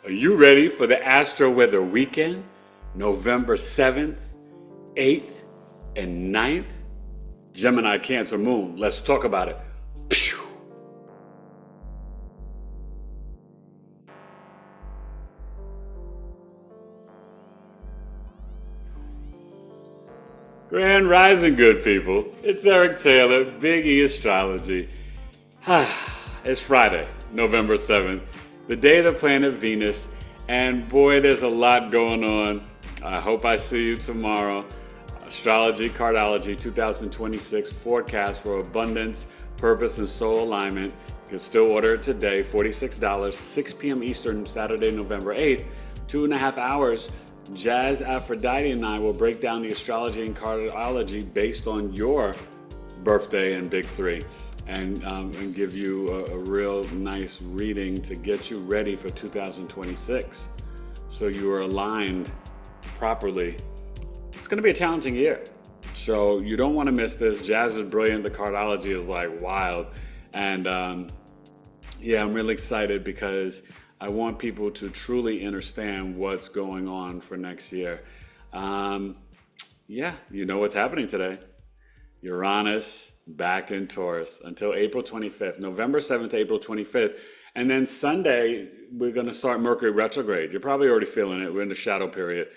Are you ready for the Astro-Weather weekend? November 7th, 8th, and 9th? Gemini, Cancer, Moon. Let's talk about it. Pew! Grand Rising, good people. It's Eric Taylor, BigEAstro. It's Friday, November 7th, the day of the planet Venus, and boy, there's a lot going on. I hope I see you tomorrow. Astrology, Cardology 2026 forecast for abundance, purpose, and soul alignment. You can still order it today, $46, 6 p.m. Eastern, Saturday, November 8th, 2.5 hours. Jazz Aphrodite and I will break down the astrology and cardology based on your birthday and big three, and give you a real nice reading to get you ready for 2026 so you are aligned properly. It's going to be a challenging year, so you don't want to miss this. Jazz is brilliant. The cardology is like wild, and I'm really excited because I want people to truly understand what's going on for next year. You know what's happening today. Uranus back in Taurus until April 25th, November 7th to April 25th. And then Sunday, we're going to start Mercury Retrograde. You're probably already feeling it. We're in the shadow period.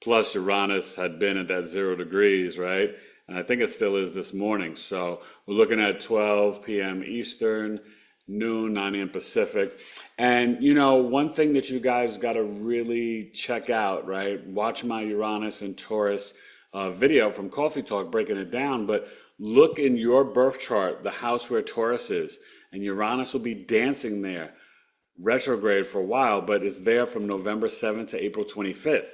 Plus, Uranus had been at that 0 degrees, right? And I think it still is this morning. So we're looking at 12 p.m. Eastern, noon, 9 a.m. Pacific. And, one thing that you guys got to really check out, right? Watch my Uranus and Taurus video from Coffee Talk breaking it down. But look in your birth chart, the house where Taurus is. And Uranus will be dancing there, retrograde for a while, but it's there from November 7th to April 25th.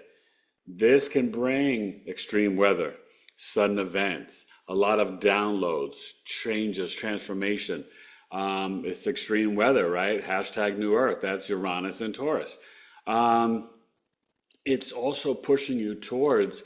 This can bring extreme weather, sudden events, a lot of downloads, changes, transformation. It's extreme weather, right? Hashtag New Earth. That's Uranus and Taurus. It's also pushing you towards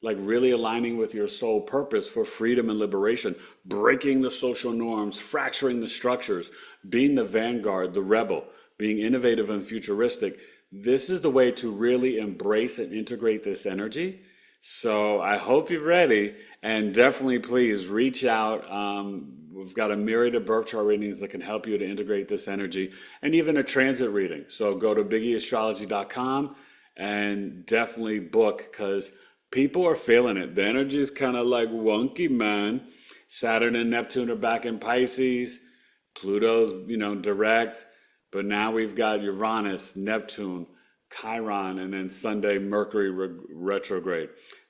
really aligning with your soul purpose for freedom and liberation, breaking the social norms, fracturing the structures, being the vanguard, the rebel, being innovative and futuristic. This is the way to really embrace and integrate this energy. So I hope you're ready, and definitely please reach out. We've got a myriad of birth chart readings that can help you to integrate this energy, and even a transit reading. So go to BigEAstrology.com and definitely book, because people are feeling it. The energy is kind of like wonky, man. Saturn and Neptune are back in Pisces. Pluto's, direct. But now we've got Uranus, Neptune, Chiron, and then Sunday, Mercury retrograde.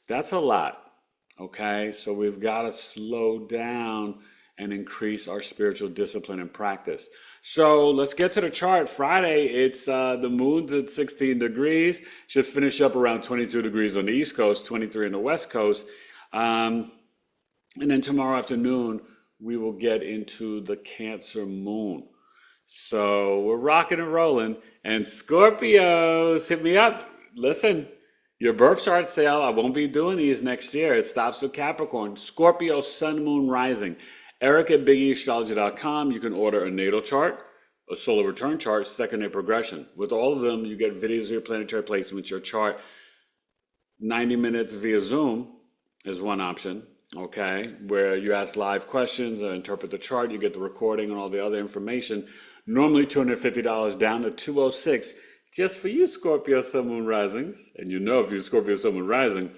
That's a lot, okay? So we've got to slow down and increase our spiritual discipline and practice. So let's get to the chart. Friday, it's the moon's at 16 degrees. Should finish up around 22 degrees on the East Coast, 23 on the West Coast. And then tomorrow afternoon, we will get into the Cancer moon. So we're rocking and rolling. And Scorpios, hit me up. Listen, your birth chart sale, I won't be doing these next year. It stops with Capricorn. Scorpio, Sun, Moon, Rising. Eric at BigEAstrology.com. You can order a natal chart, a solar return chart, second-day progression. With all of them, you get videos of your planetary placements, your chart. 90 minutes via Zoom is one option, okay, where you ask live questions or interpret the chart. You get the recording and all the other information. Normally $250 down to $206 just for you Scorpio Sun Moon Risings. And if you're Scorpio Sun Moon Rising,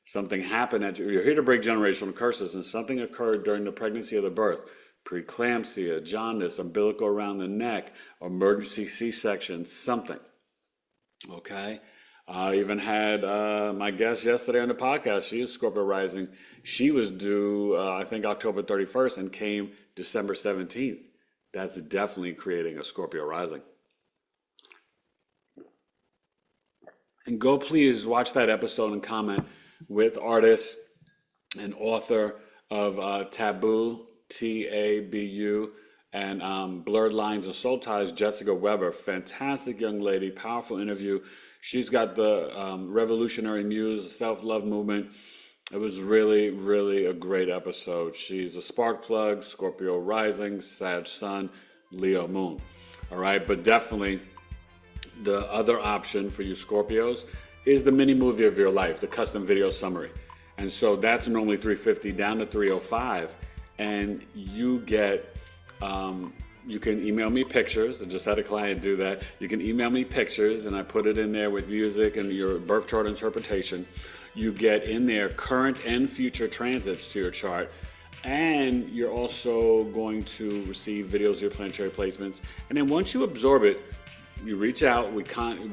something happened you're here to break generational curses, and something occurred during the pregnancy or the birth. Preeclampsia, jaundice, umbilical around the neck, emergency C-section, something. Okay? I even had my guest yesterday on the podcast. She is Scorpio Rising. She was due, I think, October 31st and came December 17th. That's definitely creating a Scorpio Rising. And go please watch that episode and comment with artist and author of Taboo, Tabu, and Blurred Lines and Soul Ties, Jessica Weber. Fantastic young lady, powerful interview. She's got the revolutionary muse, self-love movement. It was really, really a great episode. She's a spark plug, Scorpio Rising, Sag Sun, Leo Moon. All right, but definitely The other option for you Scorpios is the mini movie of your life, the custom video summary. And so that's normally $350 down to $305. And you get, you can email me pictures. I just had a client do that. You can email me pictures and I put it in there with music and your birth chart interpretation. You get in there current and future transits to your chart. And you're also going to receive videos of your planetary placements. And then once you absorb it, you reach out, we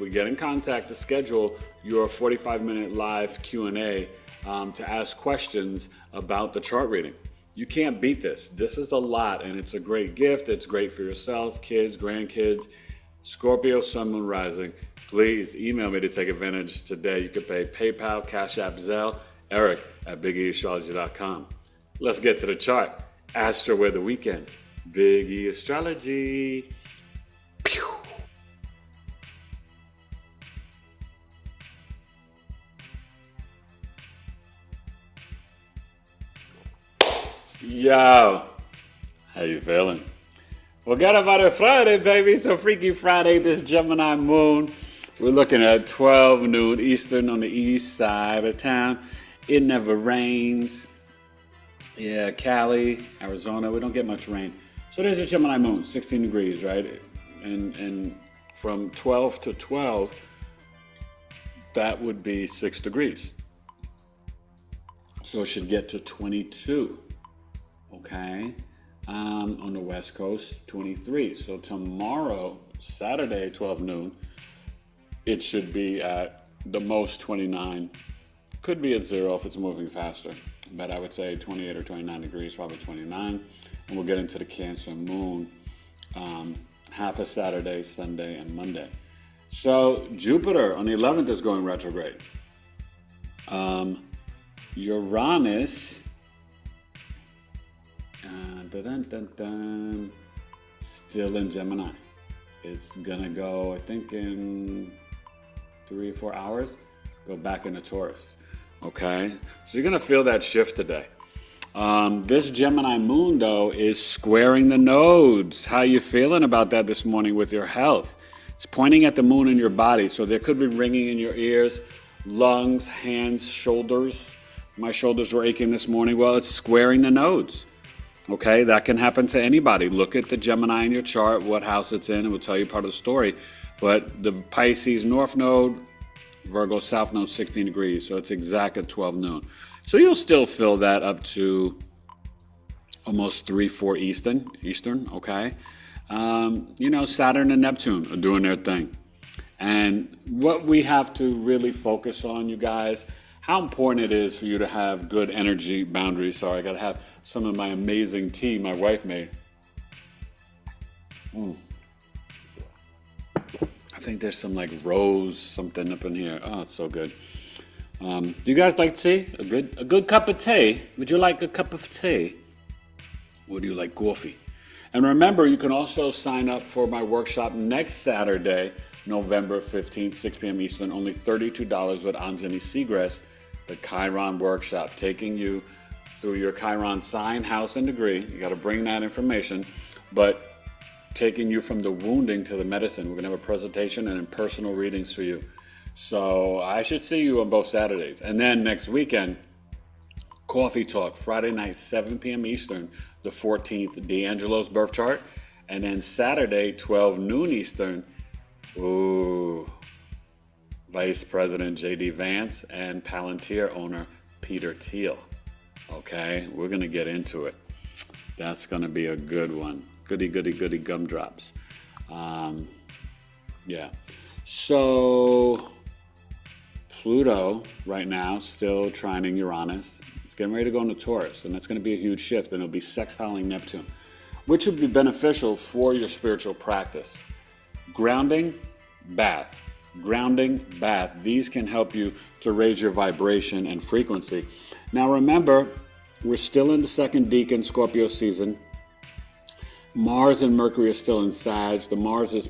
get in contact to schedule your 45-minute live Q&A to ask questions about the chart reading. You can't beat this. This is a lot, and it's a great gift. It's great for yourself, kids, grandkids. Scorpio, Sun, Moon, Rising. Please email me to take advantage today. You can pay PayPal, Cash App, Zelle, Eric at BigEAstrology.com. Let's get to the chart. Astro-Weather weekend. Big E Astrology. Pew. Yo, how you feeling? Forget about it Friday, baby. So Freaky Friday, this Gemini moon. We're looking at 12 noon Eastern on the east side of town. It never rains. Yeah, Cali, Arizona, we don't get much rain. So there's a Gemini moon, 16 degrees, right? And from 12 to 12, that would be 6 degrees. So it should get to 22. Okay, on the West Coast, 23. So tomorrow, Saturday, 12 noon, it should be at the most 29. Could be at 0 if it's moving faster. But I would say 28 or 29 degrees, probably 29. And we'll get into the Cancer moon half of Saturday, Sunday, and Monday. So Jupiter on the 11th is going retrograde. Uranus... still in Gemini. It's gonna go, I think, in 3 or 4 hours, go back into Taurus. Okay, so you're gonna feel that shift today. This Gemini moon, though, is squaring the nodes. How you feeling about that this morning with your health? It's pointing at the moon in your body, so there could be ringing in your ears, lungs, hands, shoulders. My shoulders were aching this morning. Well, it's squaring the nodes. Okay, that can happen to anybody. Look at the Gemini in your chart, what house it's in, and we'll tell you part of the story. But the Pisces North Node, Virgo South Node, 16 degrees. So it's exact at 12 noon. So you'll still feel that up to almost 3, 4 Eastern, okay? Saturn and Neptune are doing their thing. And what we have to really focus on, you guys, how important it is for you to have good energy boundaries. Sorry, I got to have some of my amazing tea my wife made. I think there's some like rose something up in here. Oh, it's so good. Do you guys like tea? A good cup of tea? Would you like a cup of tea? Or do you like coffee? And remember, you can also sign up for my workshop next Saturday, November 15th, 6 p.m. Eastern, only $32 with Anjani Seagrass, the Chiron workshop, taking you through your Chiron sign, house, and degree. You got to bring that information, but taking you from the wounding to the medicine. We're going to have a presentation and personal readings for you. So I should see you on both Saturdays. And then next weekend, Coffee Talk, Friday night, 7 p.m. Eastern, the 14th, D'Angelo's birth chart. And then Saturday, 12 noon Eastern, Vice President J.D. Vance and Palantir owner Peter Thiel. Okay, we're going to get into it. That's going to be a good one. Goody gumdrops. Yeah. So Pluto right now still trining Uranus. It's getting ready to go into Taurus, and that's going to be a huge shift, and it'll be sextiling Neptune, which would be beneficial for your spiritual practice. Grounding, bath. Grounding, bath. These can help you to raise your vibration and frequency. Now remember, we're still in the second decan Scorpio season. Mars and Mercury are still in Sag. The Mars is,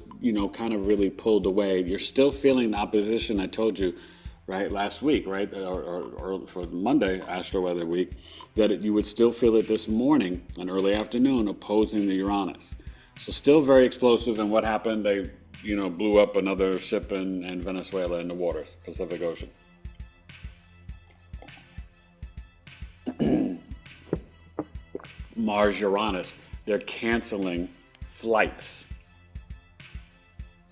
kind of really pulled away. You're still feeling the opposition I told you, right, last week, right, or for Monday, Astro-Weather week, that you would still feel it this morning and early afternoon opposing the Uranus. So still very explosive. And what happened? They, blew up another ship in Venezuela in the waters, Pacific Ocean. Mars, Uranus, they're canceling flights.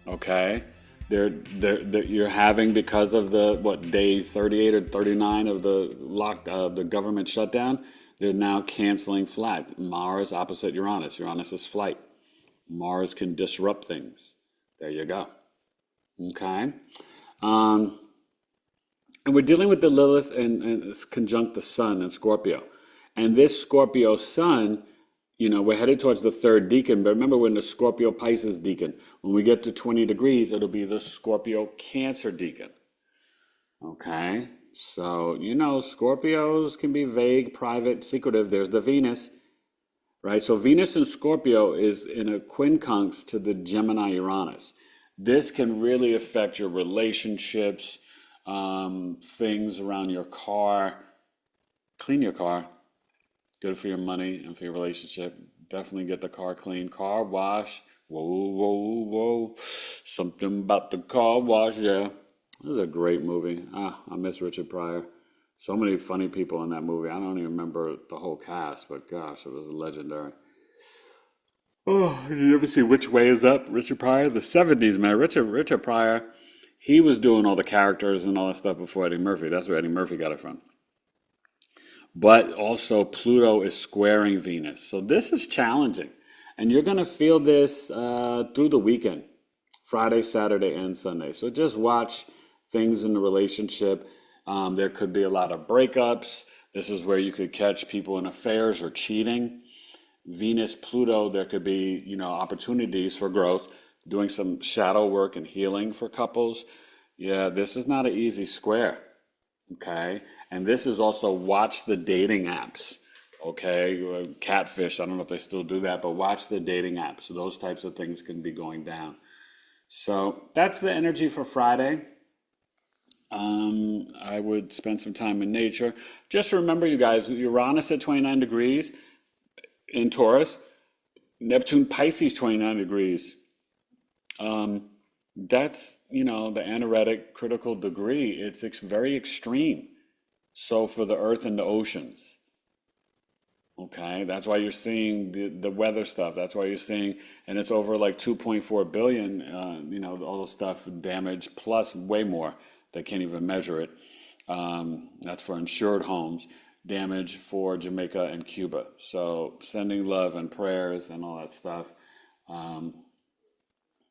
Okay? You're having, because of the day 38 or 39 of the government shutdown, they're now canceling flight. Mars opposite Uranus. Uranus is flight. Mars can disrupt things. There you go. Okay. And we're dealing with the Lilith and it's conjunct the Sun in Scorpio. And this Scorpio Sun, we're headed towards the third decan, but remember, we're in the Scorpio Pisces decan. When we get to 20 degrees, it'll be the Scorpio Cancer decan. Okay? So, Scorpios can be vague, private, secretive. There's the Venus, right? So Venus in Scorpio is in a quincunx to the Gemini Uranus. This can really affect your relationships, things around your car. Clean your car. Good for your money and for your relationship. Definitely get the car clean. Car wash. Whoa, whoa, whoa. Something about the car wash, yeah. This is a great movie. I miss Richard Pryor. So many funny people in that movie. I don't even remember the whole cast, but gosh, it was legendary. Oh, you ever see Which Way Is Up? Richard Pryor? The 70s, man. Richard Pryor, he was doing all the characters and all that stuff before Eddie Murphy. That's where Eddie Murphy got it from. But also Pluto is squaring Venus. So this is challenging. And you're going to feel this through the weekend. Friday, Saturday, and Sunday. So just watch things in the relationship. There could be a lot of breakups. This is where you could catch people in affairs or cheating. Venus, Pluto, there could be, opportunities for growth, doing some shadow work and healing for couples. Yeah, this is not an easy square. Okay, and this is also watch the dating apps. Okay, Catfish, I don't know if they still do that, but watch the dating apps. Those types of things can be going down. So that's the energy for Friday. I would spend some time in nature. Just remember, you guys, Uranus at 29 degrees in Taurus, Neptune Pisces 29 degrees. That's, the anaretic critical degree. It's very extreme. So for the earth and the oceans. Okay, that's why you're seeing the weather stuff. That's why you're seeing, and it's over like 2.4 billion, all the stuff damage, plus way more. They can't even measure it. That's for insured homes. Damage for Jamaica and Cuba. So sending love and prayers and all that stuff.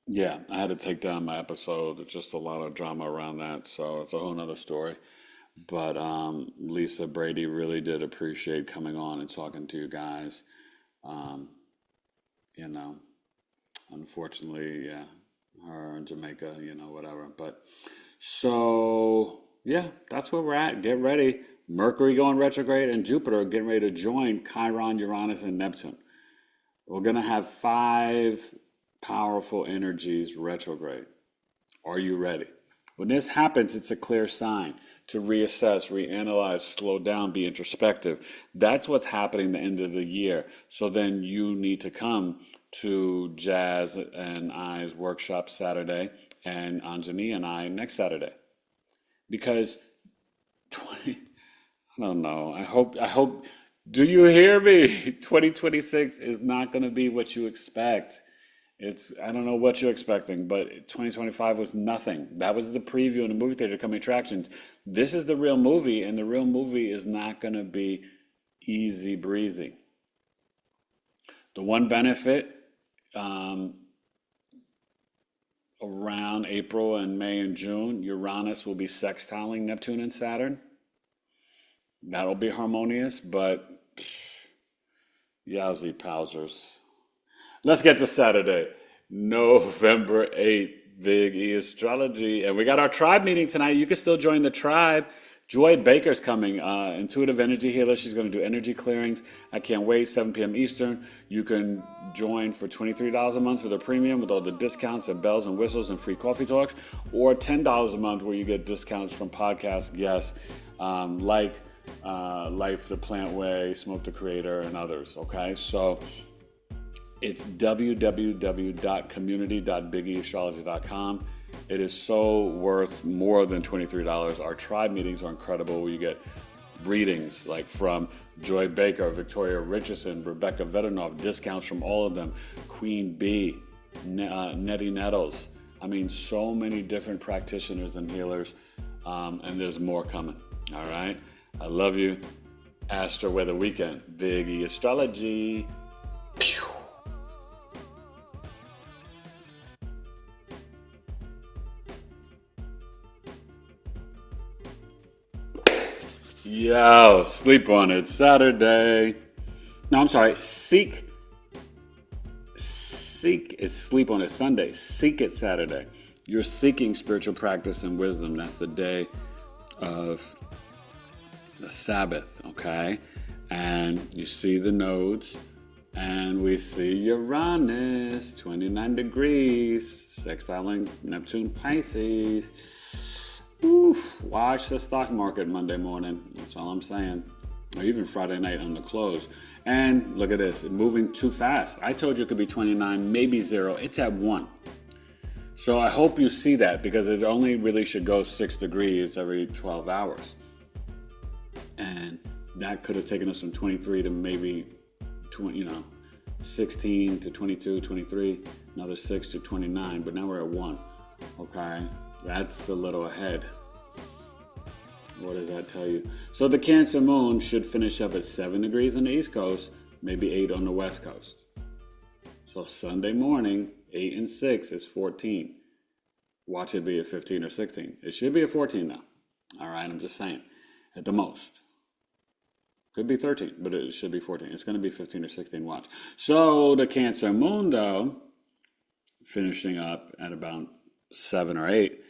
Yeah, I had to take down my episode. It's just a lot of drama around that. So it's a whole nother story. But Lisa Brady really did appreciate coming on and talking to you guys. Unfortunately, yeah, her in Jamaica, whatever. But so, yeah, that's where we're at. Get ready. Mercury going retrograde and Jupiter getting ready to join Chiron, Uranus, and Neptune. We're going to have 5 powerful energies retrograde. Are you ready? When this happens, it's a clear sign to reassess, reanalyze, slow down, be introspective. That's what's happening at the end of the year. So then you need to come to Jazz and I's workshop Saturday and Anjani and I next Saturday. Because I don't know. I hope, do you hear me? 2026 is not going to be what you expect. I don't know what you're expecting, but 2025 was nothing. That was the preview in the movie theater coming attractions. This is the real movie, and the real movie is not going to be easy breezy. The one benefit around April and May and June, Uranus will be sextiling Neptune and Saturn. That'll be harmonious, but yowzy powsers. Let's get to Saturday, November 8th, Big E Astrology. And we got our tribe meeting tonight. You can still join the tribe. Joy Baker's coming, intuitive energy healer. She's going to do energy clearings. I can't wait, 7 p.m. Eastern. You can join for $23 a month for the premium with all the discounts and bells and whistles and free coffee talks, or $10 a month where you get discounts from podcast guests like Life the Plant Way, Smoke the Creator, and others. Okay, so It's www.community.bigeastrology.com. It is so worth more than $23. Our tribe meetings are incredible. You get readings like from Joy Baker, Victoria Richardson, Rebecca Vedanov, discounts from all of them, Queen Bee, Nettie Nettles. I mean, so many different practitioners and healers, and there's more coming. All right. I love you. Astro-Weather weekend. BigEAstrology. Pew. Yo, sleep on it. Saturday. No, I'm sorry. Seek is sleep on it Sunday. Seek it Saturday. You're seeking spiritual practice and wisdom. That's the day of the Sabbath, okay? And you see the nodes, and we see Uranus, 29 degrees, sextiling Neptune Pisces. Oof, watch the stock market Monday morning. That's all I'm saying. Or even Friday night on the close. And look at this, moving too fast. I told you it could be 29, maybe 0. It's at 1. So I hope you see that, because it only really should go 6 degrees every 12 hours. And that could have taken us from 23 to maybe 16 to 22, 23, another 6 to 29, but now we're at 1. Okay, that's a little ahead. What does that tell you? So the Cancer moon should finish up at 7 degrees on the East Coast, maybe 8 on the West Coast. So Sunday morning, 8 and 6 is 14. Watch it be at 15 or 16. It should be at 14 now. All right, I'm just saying, at the most. Could be 13, but it should be 14. It's going to be 15 or 16, watch. So the Cancer moon, though, finishing up at about 7 or 8,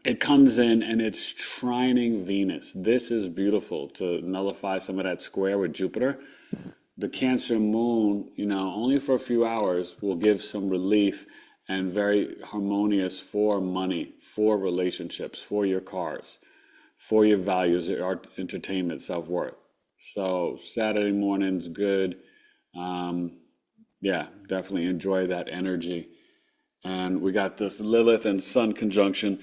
it comes in and it's trining Venus. This is beautiful to nullify some of that square with Jupiter. The Cancer moon, only for a few hours will give some relief and very harmonious for money, for relationships, for your cars, for your values, art, entertainment, self-worth. So Saturday morning's good. Definitely enjoy that energy. And we got this Lilith and Sun conjunction.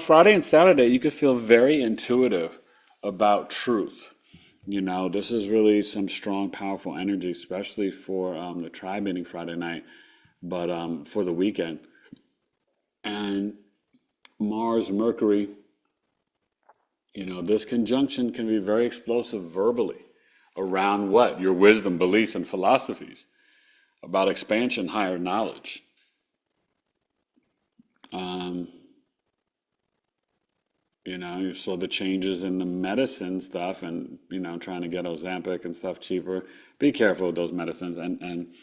Friday and Saturday, you could feel very intuitive about truth. This is really some strong, powerful energy, especially for the tribe meeting Friday night, but for the weekend. And Mars, Mercury, this conjunction can be very explosive verbally around what? Your wisdom, beliefs, and philosophies about expansion, higher knowledge. You saw the changes in the medicine stuff and, trying to get Ozempic and stuff cheaper. Be careful with those medicines. And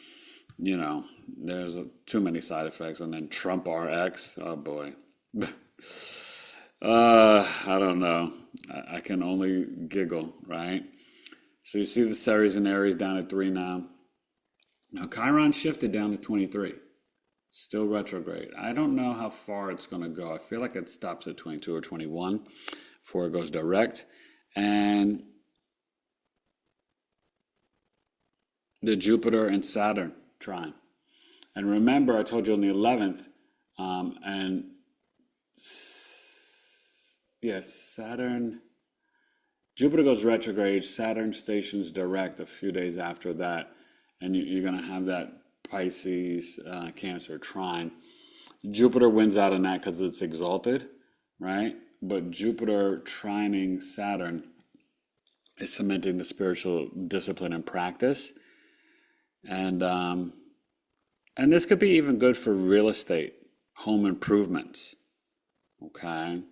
there's too many side effects. And then Trump RX, oh boy. I don't know. I can only giggle, right? So you see the Ceres and Aries down at 3 now. Now Chiron shifted down to 23. Still retrograde. I don't know how far it's going to go. I feel like it stops at 22 or 21 before it goes direct. And the Jupiter and Saturn trine. And remember, I told you on the 11th, Jupiter goes retrograde, Saturn stations direct a few days after that. And you're going to have that Pisces, Cancer trine. Jupiter wins out on that because it's exalted, right? But Jupiter trining Saturn is cementing the spiritual discipline and practice. And this could be even good for real estate, home improvements, okay?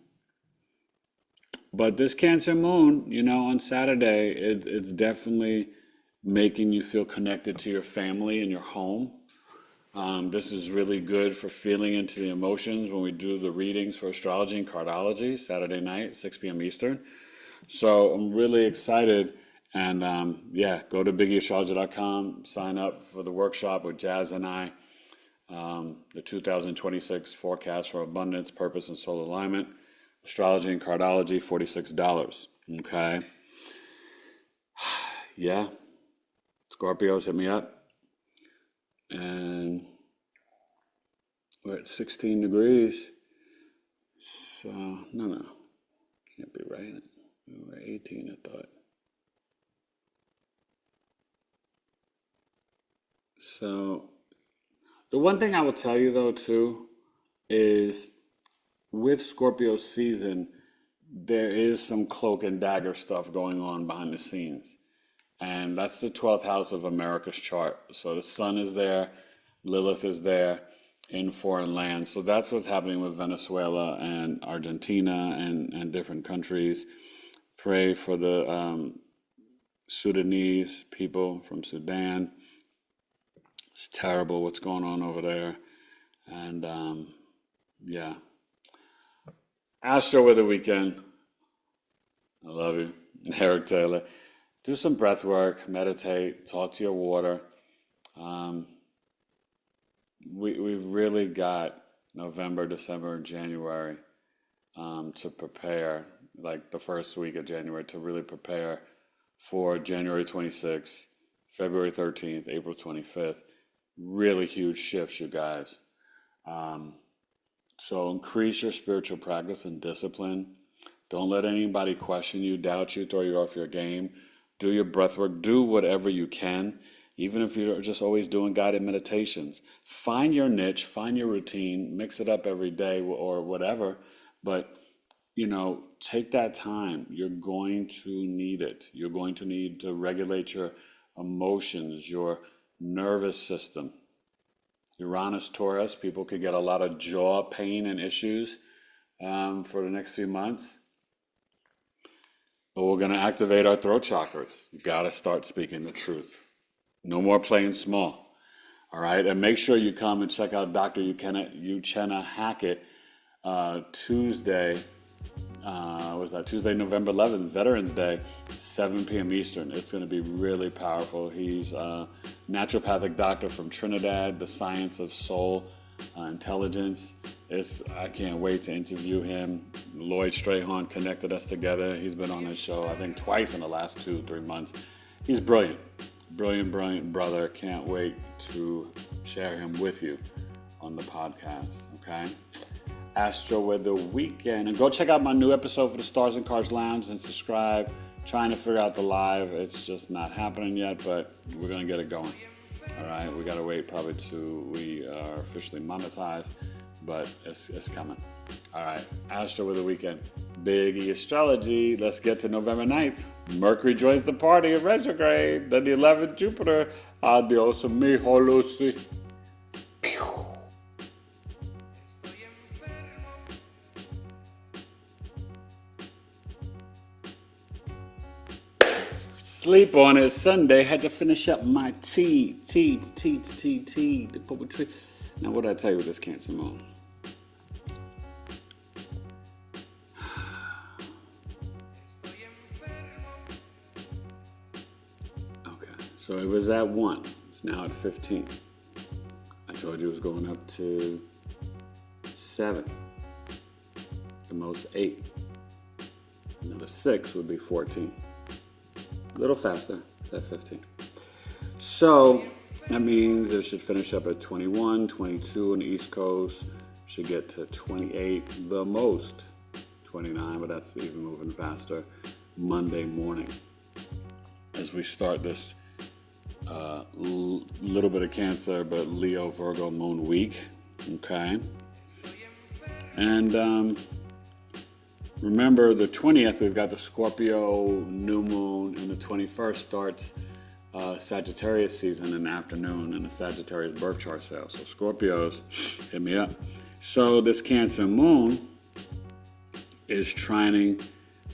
But this Cancer moon, on Saturday, it's definitely making you feel connected to your family and your home. This is really good for feeling into the emotions when we do the readings for astrology and cardology Saturday night, 6 p.m. Eastern. So I'm really excited. And go to BigEAstrology.com, sign up for the workshop with Jazz and I, the 2026 forecast for abundance, purpose, and soul alignment. Astrology and cardology, $46. Okay. Yeah. Scorpios, hit me up. And we're at 16 degrees. So, no. Can't be right. We're 18, I thought. So, the one thing I will tell you, though, too, is with Scorpio season, there is some cloak and dagger stuff going on behind the scenes. And that's the 12th house of America's chart. So the sun is there, Lilith is there in foreign lands. So that's what's happening with Venezuela and Argentina and different countries. Pray for the Sudanese people from Sudan. It's terrible what's going on over there. And yeah. Astro-Weather weekend. I love you. Eric Taylor. Do some breath work, meditate, talk to your water. We've really got November, December, and January to prepare, like the first week of January, to really prepare for January 26th, February 13th, April 25th. Really huge shifts, you guys. So increase your spiritual practice and discipline. Don't let anybody question you, doubt you, throw you off your game. Do your breath work. Do whatever you can, even if you're just always doing guided meditations. Find your niche, find your routine, mix it up every day or whatever. But, take that time. You're going to need it. You're going to need to regulate your emotions, your nervous system. Uranus, Taurus, people could get a lot of jaw pain and issues for the next few months. But we're going to activate our throat chakras. You got to start speaking the truth. No more playing small. All right? And make sure you come and check out Dr. Uchenna Hackett Tuesday. Tuesday, November 11th, Veterans Day, 7 p.m. Eastern. It's going to be really powerful. He's a naturopathic doctor from Trinidad, the science of soul intelligence. I can't wait to interview him. Lloyd Strayhorn connected us together. He's been on his show, I think, twice in the last 2-3 months. He's brilliant. Brilliant brother. Can't wait to share him with you on the podcast, okay? Astro-Weather weekend. And go check out my new episode for the Stars and Cards Lounge and subscribe. Trying to figure out the live. It's just not happening yet, but we're going to get it going. All right? We got to wait probably till we are officially monetized, but it's coming. All right. Astro-Weather weekend. BigEAstrology. Let's get to November 9th. Mercury joins the party in retrograde. Then the 11th, Jupiter. Adios, amigo Lucy. Sleep on it. Sunday. Had to finish up my the poetry. Now, what did I tell you with this Cancer moon? Okay, so it was at 1. It's now at 15. I told you it was going up to 7. The most 8. Another 6 would be 14. A little faster, it's at 15. So that means it should finish up at 21, 22 on the East Coast. Should get to 28, the most 29, but that's even moving faster. Monday morning, as we start this little bit of Cancer, but Leo, Virgo, Moon week. Okay, and remember, the 20th, we've got the Scorpio new moon, and the 21st starts Sagittarius season in the afternoon and the Sagittarius birth chart sale. So Scorpios, hit me up. So this Cancer moon is trining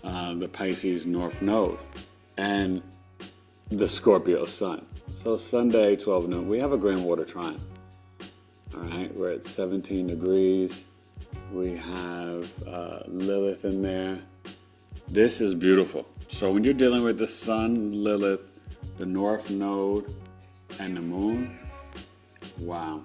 the Pisces North Node and the Scorpio sun. So Sunday, 12 noon, we have a grand water trine. All right, we're at 17 degrees. We have Lilith in there. This is beautiful. So when you're dealing with the sun, Lilith, the North Node, and the moon, wow.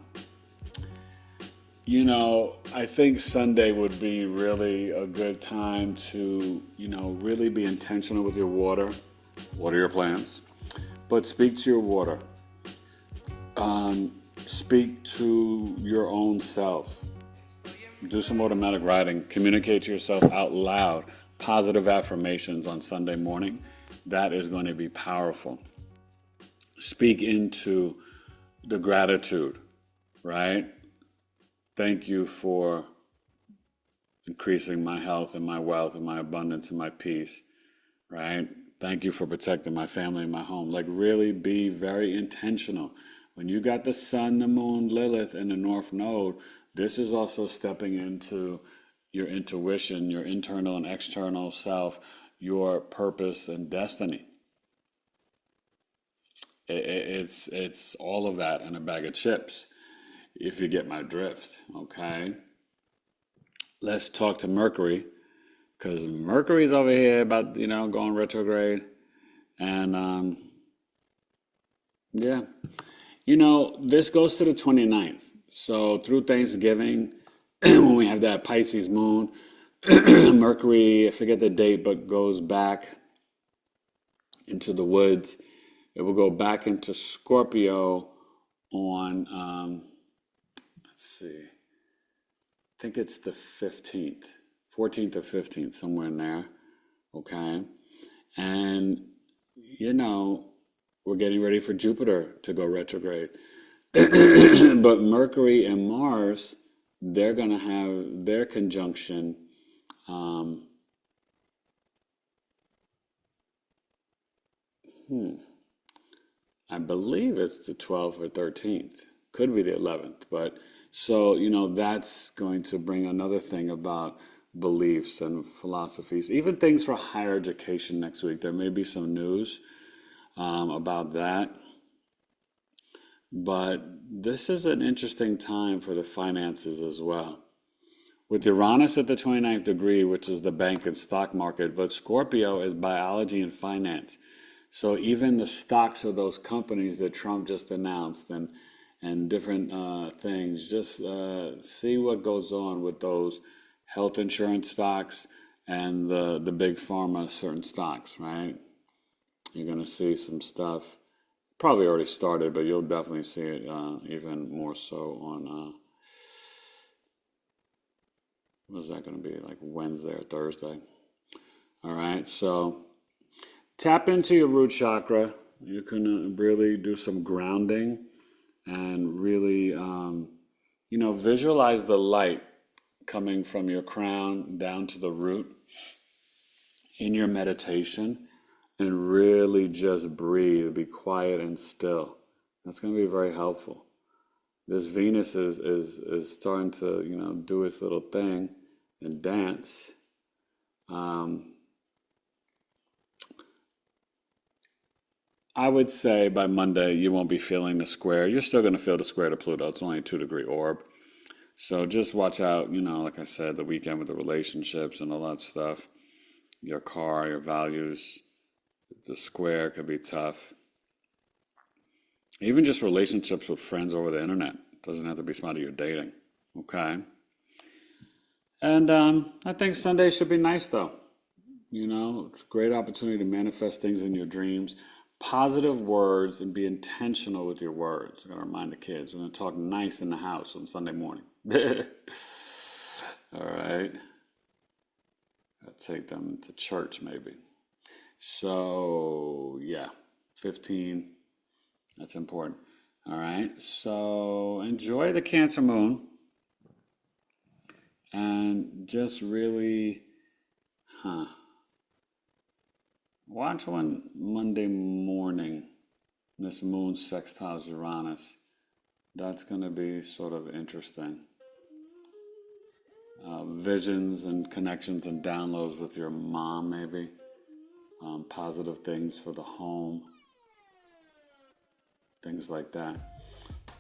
I think Sunday would be really a good time to, really be intentional with your water. Water your plants. But speak to your water. speak to your own self. Do some automatic writing. Communicate to yourself out loud. Positive affirmations on Sunday morning. That is going to be powerful. Speak into the gratitude, right? Thank you for increasing my health and my wealth and my abundance and my peace, right? Thank you for protecting my family and my home. Like, really be very intentional. When you got the sun, the moon, Lilith, and the North Node, this is also stepping into your intuition, your internal and external self, your purpose and destiny. It's all of that in a bag of chips, if you get my drift, okay? Let's talk to Mercury, because Mercury's over here about, going retrograde. And, yeah. This goes to the 29th. So through Thanksgiving, when we have that Pisces moon, Mercury, I forget the date, but goes back into the woods. It will go back into Scorpio on, let's see, I think it's the 15th, 14th or 15th, somewhere in there, okay? And, we're getting ready for Jupiter to go retrograde. But Mercury and Mars, they're going to have their conjunction I believe it's the 12th or 13th. Could be the 11th. But so, that's going to bring another thing about beliefs and philosophies, even things for higher education next week. There may be some news about that. But this is an interesting time for the finances as well. With Uranus at the 29th degree, which is the bank and stock market, but Scorpio is biology and finance. So even the stocks of those companies that Trump just announced and different things, just see what goes on with those health insurance stocks and the big pharma certain stocks, right? You're going to see some stuff. Probably already started, but you'll definitely see it even more so on, what is that going to be, like Wednesday or Thursday? All right, so tap into your root chakra. You can really do some grounding and really, visualize the light coming from your crown down to the root in your meditation. And really just breathe, be quiet and still. That's going to be very helpful. This Venus is starting to, do its little thing and dance. I would say by Monday you won't be feeling the square. You're still going to feel the square to Pluto. It's only a 2-degree orb. So just watch out, like I said, the weekend with the relationships and all that stuff. Your car, your values. The square could be tough. Even just relationships with friends over the internet. Doesn't have to be somebody you're dating. Okay? And I think Sunday should be nice, though. It's a great opportunity to manifest things in your dreams. Positive words, and be intentional with your words. I got to remind the kids. We're going to talk nice in the house on Sunday morning. All right? I'll take them to church, maybe. So, yeah, 15, that's important. All right, so enjoy the Cancer moon and just really, watch one Monday morning, this moon sextiles Uranus. That's going to be sort of interesting. Visions and connections and downloads with your mom, maybe. Positive things for the home, things like that.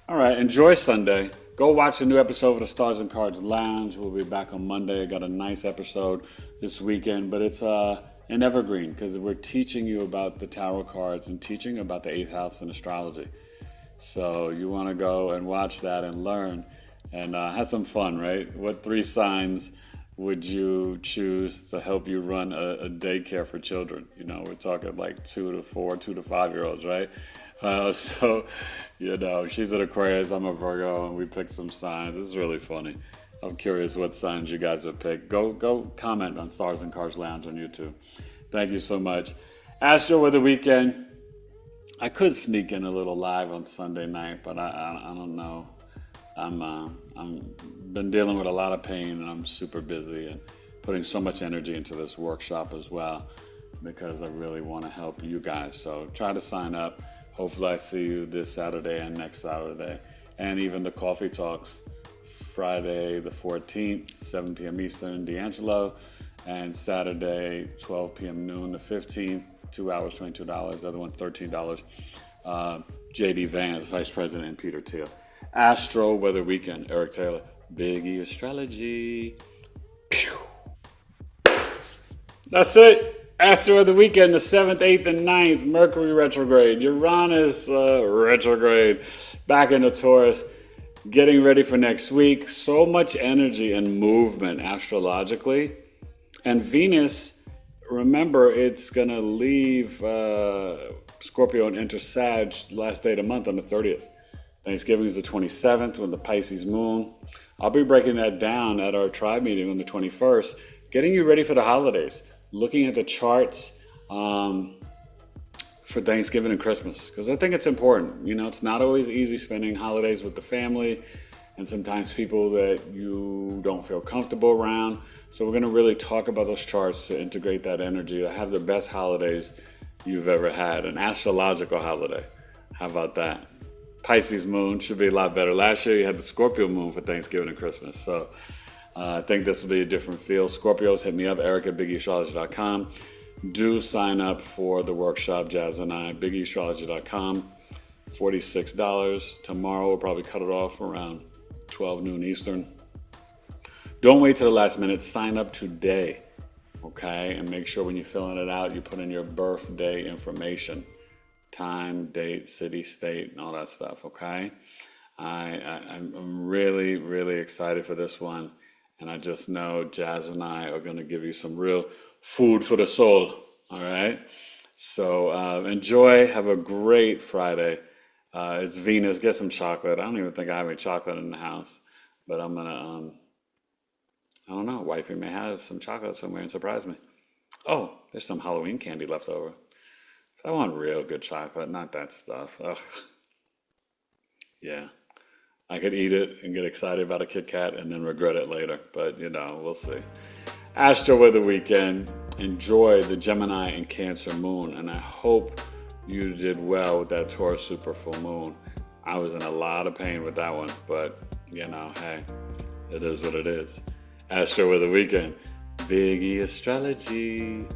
All right, enjoy Sunday. Go watch a new episode of the Stars and Cards Lounge. We'll be back on Monday. I got a nice episode this weekend, but it's an evergreen because we're teaching you about the tarot cards and teaching about the 8th house and astrology. So you want to go and watch that and learn and have some fun, right? What 3 signs would you choose to help you run a daycare for children? We're talking like 2 to 4, 2 to 5 year olds, right? So, she's an Aquarius, I'm a Virgo, and we picked some signs. It's really funny. I'm curious what signs you guys would pick. Go comment on Stars and Cars Lounge on YouTube. Thank you so much. Astro with the weekend. I could sneak in a little live on Sunday night, but I don't know. I'm been dealing with a lot of pain, and I'm super busy and putting so much energy into this workshop as well because I really want to help you guys. So try to sign up. Hopefully I see you this Saturday and next Saturday, and even the coffee talks Friday the 14th, 7 p.m. Eastern, D'Angelo, and Saturday 12 p.m. noon the 15th, 2 hours, $22. The other one $13. JD Vance, Vice President, and Peter Thiel. Astro-Weather Weekend, Eric Taylor, BigEAstro. Pew. That's it. Astro-Weather Weekend, the 7th, 8th, and 9th. Mercury Retrograde, Uranus Retrograde, back into Taurus. Getting ready for next week. So much energy and movement astrologically. And Venus, remember, it's going to leave Scorpio and enter Sag last day of the month on the 30th. Thanksgiving is the 27th with the Pisces moon. I'll be breaking that down at our tribe meeting on the 21st, getting you ready for the holidays, looking at the charts for Thanksgiving and Christmas, because I think it's important. It's not always easy spending holidays with the family, and sometimes people that you don't feel comfortable around. So we're going to really talk about those charts to integrate that energy to have the best holidays you've ever had, an astrological holiday. How about that? Pisces moon should be a lot better. Last year you had the Scorpio moon for Thanksgiving and Christmas. So I think this will be a different feel. Scorpios, hit me up, Eric@BigEAstrology.com. Do sign up for the workshop, Jazz and I, BigEAstrology.com, $46. Tomorrow we'll probably cut it off around 12 noon Eastern. Don't wait till the last minute. Sign up today, okay? And make sure when you're filling it out, you put in your birthday information. Time, date, city, state, and all that stuff, okay? I'm really, really excited for this one. And I just know Jazz and I are going to give you some real food for the soul, all right? So enjoy. Have a great Friday. It's Venus. Get some chocolate. I don't even think I have any chocolate in the house. But I'm going to, I don't know, wifey may have some chocolate somewhere and surprise me. Oh, there's some Halloween candy left over. I want real good chocolate, not that stuff. Ugh. Yeah. I could eat it and get excited about a Kit Kat and then regret it later. But, we'll see. Astro-Weather Weekend. Enjoy the Gemini and Cancer moon. And I hope you did well with that Taurus super full moon. I was in a lot of pain with that one. But, hey, it is what it is. Astro-Weather Weekend. BigEAstrology.